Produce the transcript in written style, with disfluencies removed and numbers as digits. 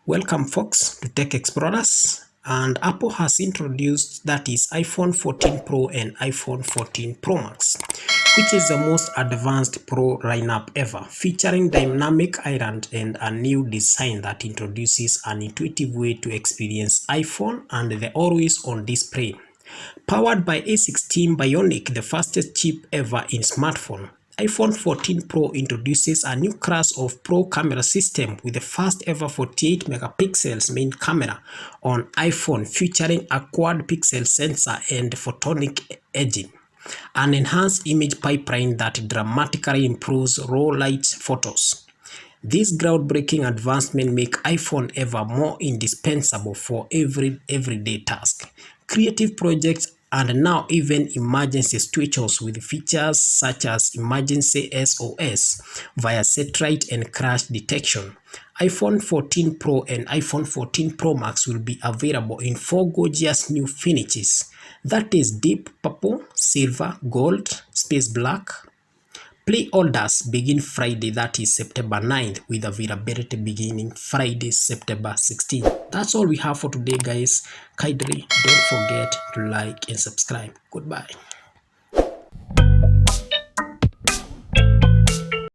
Welcome folks to Tech Explorers, and Apple has introduced that is iPhone 14 Pro and iPhone 14 Pro Max, which is the most advanced Pro lineup ever, featuring dynamic island and a new design that introduces an intuitive way to experience iPhone and the always on display. Powered by A16 Bionic, the fastest chip ever in smartphone, iPhone 14 Pro introduces a new class of Pro camera system with the first ever 48 megapixels main camera on iPhone, featuring a quad pixel sensor and photonic edging, an enhanced image pipeline that dramatically improves raw light photos. These groundbreaking advancements make iPhone ever more indispensable for everyday tasks, creative projects, and now even emergency situations with features such as emergency SOS via satellite and crash detection. iPhone 14 Pro and iPhone 14 Pro Max will be available in 4 gorgeous new finishes, that is deep purple, silver, gold, space black. Pre-orders begin Friday, that is September 9th, with availability beginning Friday, September 16th. That's all we have for today, guys. Kindly don't forget to like and subscribe. Goodbye.